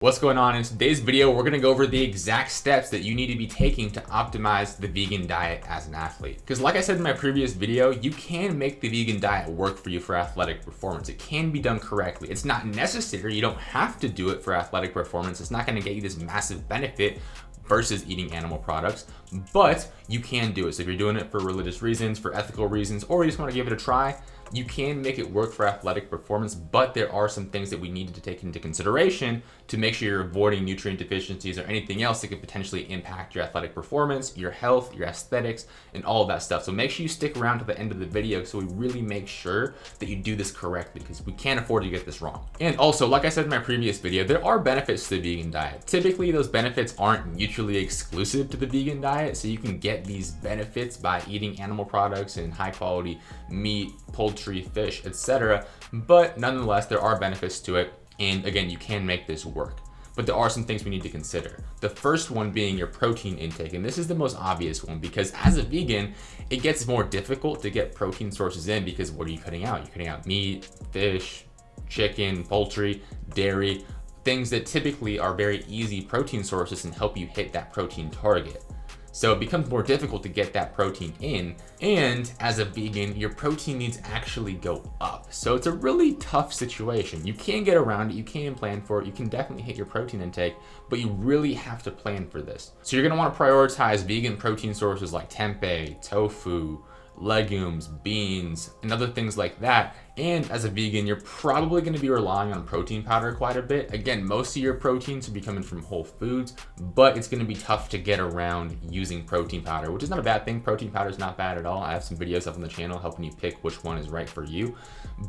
What's going on? In today's video, we're gonna go over the exact steps that you need to be taking to optimize the vegan diet as an athlete. Because like I said in my previous video, you can make the vegan diet work for you for athletic performance. It can be done correctly. It's not necessary. You don't have to do it for athletic performance. It's not gonna get you this massive benefit versus eating animal products, but you can do it. So if you're doing it for religious reasons, for ethical reasons, or you just wanna give it a try, you can make it work for athletic performance, but there are some things that we need to take into consideration to make sure you're avoiding nutrient deficiencies or anything else that could potentially impact your athletic performance, your health, your aesthetics, and all of that stuff. So make sure you stick around to the end of the video so we really make sure that you do this correctly, because we can't afford to get this wrong. And also, like I said in my previous video, there are benefits to the vegan diet. Typically, those benefits aren't mutually exclusive to the vegan diet, so you can get these benefits by eating animal products and high quality meat, poultry, fish, etc. But nonetheless, there are benefits to it. And again, you can make this work. But there are some things we need to consider. The first one being your protein intake. And this is the most obvious one, because as a vegan, it gets more difficult to get protein sources in, because what are you cutting out? You're cutting out meat, fish, chicken, poultry, dairy, things that typically are very easy protein sources and help you hit that protein target. So it becomes more difficult to get that protein in. And as a vegan, your protein needs actually go up. So it's a really tough situation. You can get around it, you can plan for it, you can definitely hit your protein intake, but you really have to plan for this. So you're gonna wanna prioritize vegan protein sources like tempeh, tofu, legumes, beans, and other things like that. And as a vegan, you're probably going to be relying on protein powder quite a bit. Again, most of your proteins will be coming from whole foods, but it's going to be tough to get around using protein powder, which is not a bad thing. Protein powder is not bad at all. I have some videos up on the channel helping you pick which one is right for you,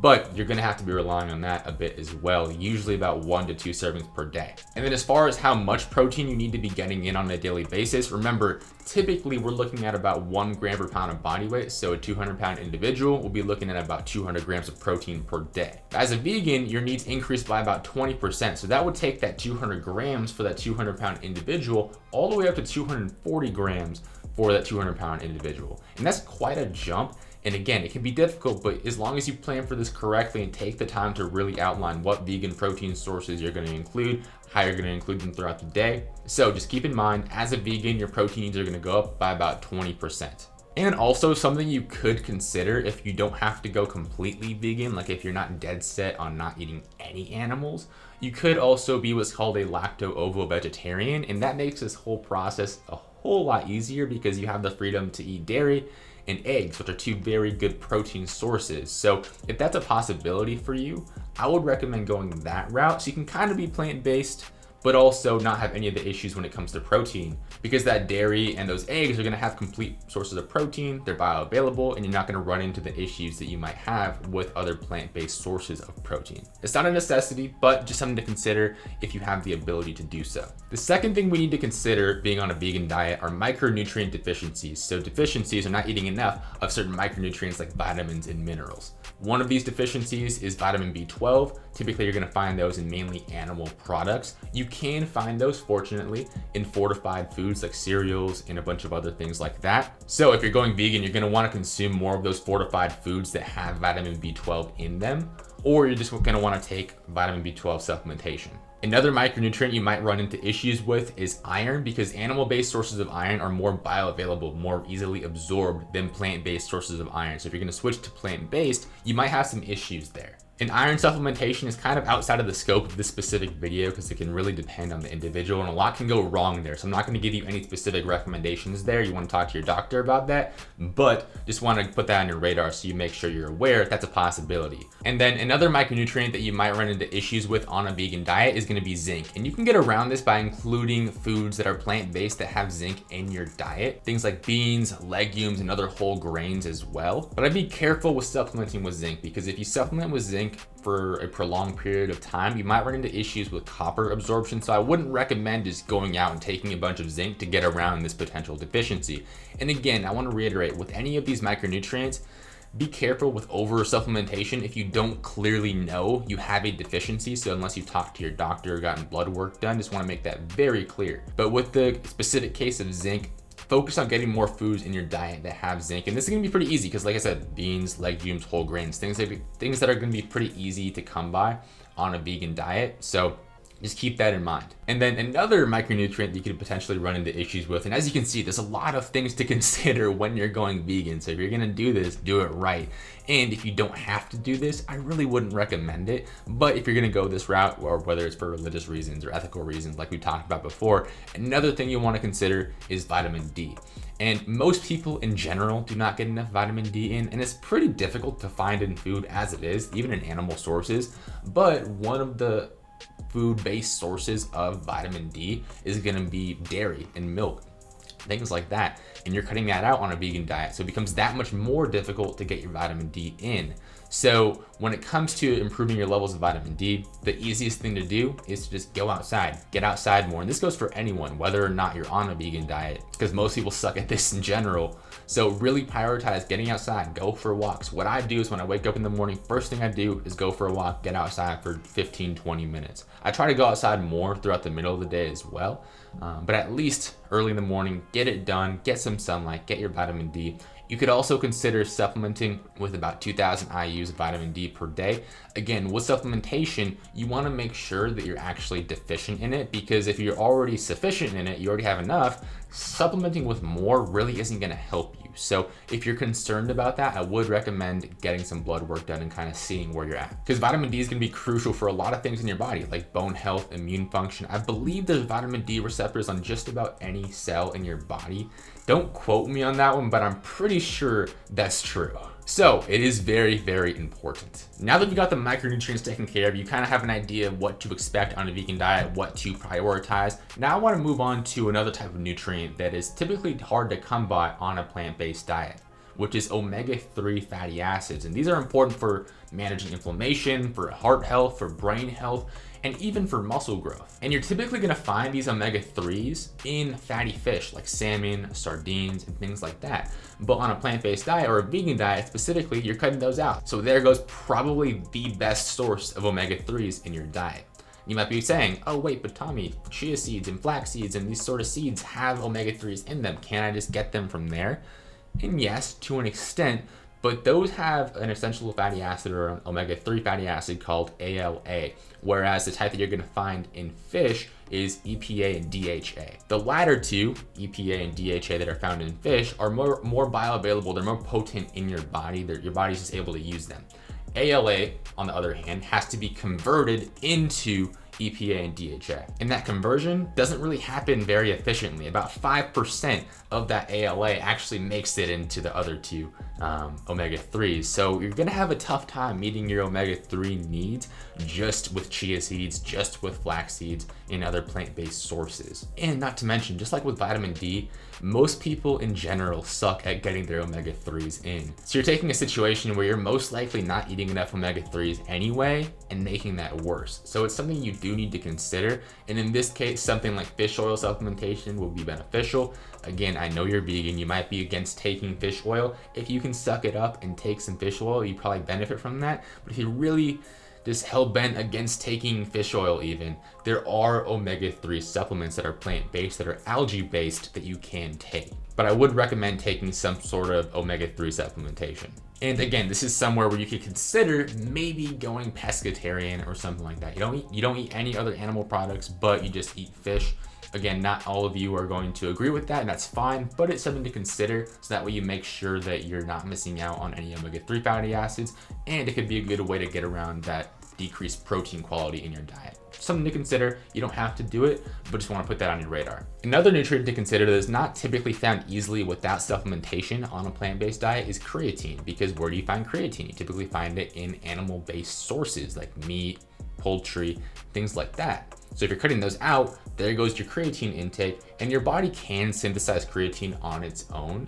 but you're going to have to be relying on that a bit as well, usually about 1 to 2 servings per day. And then as far as how much protein you need to be getting in on a daily basis, remember, typically we're looking at about 1 gram per pound of body weight. So a 200-pound individual will be looking at about 200 grams of protein per day. As a vegan, your needs increase by about 20%. So that would take that 200 grams for that 200-pound individual all the way up to 240 grams for that 200-pound individual. And that's quite a jump. And again, it can be difficult, but as long as you plan for this correctly and take the time to really outline what vegan protein sources you're going to include, how you're going to include them throughout the day. So just keep in mind, as a vegan, your protein needs are going to go up by about 20%. And also something you could consider if you don't have to go completely vegan, like if you're not dead set on not eating any animals, you could also be what's called a Lactoovo Vegetarian. And that makes this whole process a whole lot easier, because you have the freedom to eat dairy and eggs, which are 2 very good protein sources. So if that's a possibility for you, I would recommend going that route, so you can kind of be plant-based, but also not have any of the issues when it comes to protein, because that dairy and those eggs are gonna have complete sources of protein, they're bioavailable, and you're not gonna run into the issues that you might have with other plant-based sources of protein. It's not a necessity, but just something to consider if you have the ability to do so. The second thing we need to consider being on a vegan diet are micronutrient deficiencies. So deficiencies are not eating enough of certain micronutrients like vitamins and minerals. One of these deficiencies is vitamin B12. Typically, you're gonna find those in mainly animal products. You can find those, fortunately, in fortified foods like cereals and a bunch of other things like that. So if you're going vegan, you're gonna wanna consume more of those fortified foods that have vitamin B12 in them, or you're just gonna wanna take vitamin B12 supplementation. Another micronutrient you might run into issues with is iron, because animal-based sources of iron are more bioavailable, more easily absorbed than plant-based sources of iron. So if you're gonna switch to plant-based, you might have some issues there. And iron supplementation is kind of outside of the scope of this specific video, because it can really depend on the individual and a lot can go wrong there. So I'm not going to give you any specific recommendations there. You want to talk to your doctor about that, but just want to put that on your radar so you make sure you're aware that's a possibility. And then another micronutrient that you might run into issues with on a vegan diet is going to be zinc. And you can get around this by including foods that are plant-based that have zinc in your diet. Things like beans, legumes, and other whole grains as well. But I'd be careful with supplementing with zinc, because if you supplement with zinc for a prolonged period of time, you might run into issues with copper absorption. So I wouldn't recommend just going out and taking a bunch of zinc to get around this potential deficiency. And again, I want to reiterate, with any of these micronutrients, be careful with over supplementation if you don't clearly know you have a deficiency. So unless you've talked to your doctor or gotten blood work done, just want to make that very clear. But with the specific case of zinc, focus on getting more foods in your diet that have zinc. And this is gonna be pretty easy, because like I said, beans, legumes, whole grains, things that are gonna be pretty easy to come by on a vegan diet. So Just keep that in mind. And then another micronutrient that you could potentially run into issues with, and as you can see, there's a lot of things to consider when you're going vegan. So if you're gonna do this, do it right. And if you don't have to do this, I really wouldn't recommend it. But if you're gonna go this route, or whether it's for religious reasons or ethical reasons, like we talked about before, another thing you wanna consider is vitamin D. And most people in general do not get enough vitamin D in, and it's pretty difficult to find in food as it is, even in animal sources. But one of the food-based sources of vitamin D is going to be dairy and milk, things like that, and you're cutting that out on a vegan diet, so it becomes that much more difficult to get your vitamin D in. So when it comes to improving your levels of vitamin D, the easiest thing to do is to just go outside, get outside more. And this goes for anyone, whether or not you're on a vegan diet, because most people suck at this in general. So really prioritize getting outside, go for walks. What I do is when I wake up in the morning, first thing I do is go for a walk, get outside for 15, 20 minutes. I try to go outside more throughout the middle of the day as well, but at least early in the morning, get it done, get some sunlight, get your vitamin D. You could also consider supplementing with about 2,000 IUs of vitamin D per day. Again, with supplementation, you want to make sure that you're actually deficient in it, because if you're already sufficient in it, you already have enough, supplementing with more really isn't going to help you. So if you're concerned about that, I would recommend getting some blood work done and kind of seeing where you're at. Because vitamin D is going to be crucial for a lot of things in your body, like bone health, immune function. I believe there's vitamin D receptors on just about any cell in your body. Don't quote me on that one, but I'm pretty sure that's true. So it is very, very important. Now that you got the micronutrients taken care of, you kind of have an idea of what to expect on a vegan diet, what to prioritize. Now I want to move on to another type of nutrient that is typically hard to come by on a plant-based diet, which is omega-3 fatty acids. And these are important for managing inflammation, for heart health, for brain health, and even for muscle growth. And you're typically gonna find these omega-3s in fatty fish like salmon, sardines, and things like that. But on a plant-based diet or a vegan diet specifically, you're cutting those out. So there goes probably the best source of omega-3s in your diet. You might be saying, oh wait, but Tommy, chia seeds and flax seeds and these sort of seeds have omega-3s in them. Can't I just get them from there? And yes, to an extent, but those have an essential fatty acid or an omega-3 fatty acid called ALA, whereas the type that you're going to find in fish is EPA and DHA. The latter two, EPA and DHA, that are found in fish are more bioavailable. They're more potent in your body. Your body's just able to use them. ALA, on the other hand, has to be converted into EPA and DHA. And that conversion doesn't really happen very efficiently. About 5% of that ALA actually makes it into the other two omega-3s. So you're gonna have a tough time meeting your omega-3 needs just with chia seeds, just with flax seeds, and other plant-based sources. And not to mention, just like with vitamin D, most people in general suck at getting their omega-3s in. So you're taking a situation where you're most likely not eating enough omega-3s anyway and making that worse. So it's something you do need to consider. And in this case, something like fish oil supplementation will be beneficial. Again, I know you're vegan, you might be against taking fish oil. If you can suck it up and take some fish oil, you probably benefit from that. But if you really just hell-bent against taking fish oil even, there are omega-3 supplements that are plant-based, that are algae-based, that you can take. But I would recommend taking some sort of omega-3 supplementation. And again, this is somewhere where you could consider maybe going pescatarian or something like that. You don't eat any other animal products, but you just eat fish. Again, not all of you are going to agree with that, and that's fine, but it's something to consider, so that way you make sure that you're not missing out on any omega-3 fatty acids, and it could be a good way to get around that decreased protein quality in your diet. Something to consider. You don't have to do it, but just want to put that on your radar. Another nutrient to consider that is not typically found easily without supplementation on a plant-based diet is creatine, because where do you find creatine? You typically find it in animal-based sources like meat, poultry, things like that. So if you're cutting those out, there goes your creatine intake, and your body can synthesize creatine on its own,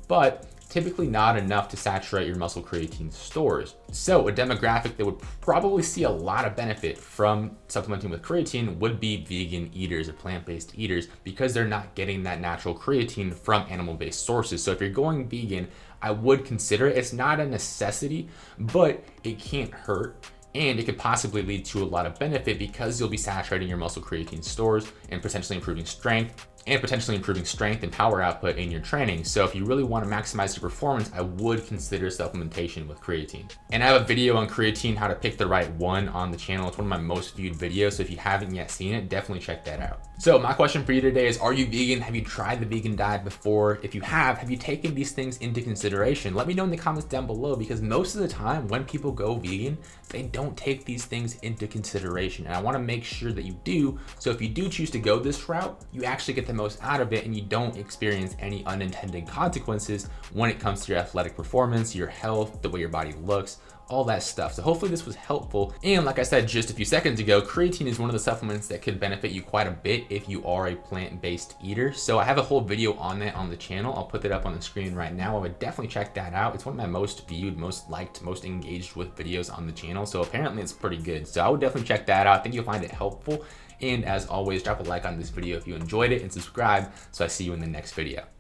but typically not enough to saturate your muscle creatine stores. So a demographic that would probably see a lot of benefit from supplementing with creatine would be vegan eaters or plant-based eaters, because they're not getting that natural creatine from animal-based sources. So if you're going vegan, I would consider it. It's not a necessity, but it can't hurt. And it could possibly lead to a lot of benefit, because you'll be saturating your muscle creatine stores and potentially improving strength and potentially improving strength and power output in your training. So if you really want to maximize your performance, I would consider supplementation with creatine. And I have a video on creatine, how to pick the right one, on the channel. It's one of my most viewed videos, so if you haven't yet seen it, definitely check that out. So my question for you today is, are you vegan? Have you tried the vegan diet before? If you have you taken these things into consideration? Let me know in the comments down below, because most of the time when people go vegan, they don't take these things into consideration. And I want to make sure that you do. So if you do choose to go this route, you actually get the most out of it and you don't experience any unintended consequences when it comes to your athletic performance, your health, the way your body looks, all that stuff. So hopefully this was helpful. And like I said just a few seconds ago, creatine is one of the supplements that could benefit you quite a bit if you are a plant-based eater. So I have a whole video on that on the channel. I'll put that up on the screen right now. I would definitely check that out. It's one of my most viewed, most liked, most engaged with videos on the channel. So apparently it's pretty good. So I would definitely check that out. I think you'll find it helpful. And as always, drop a like on this video if you enjoyed it and subscribe. So I see you in the next video.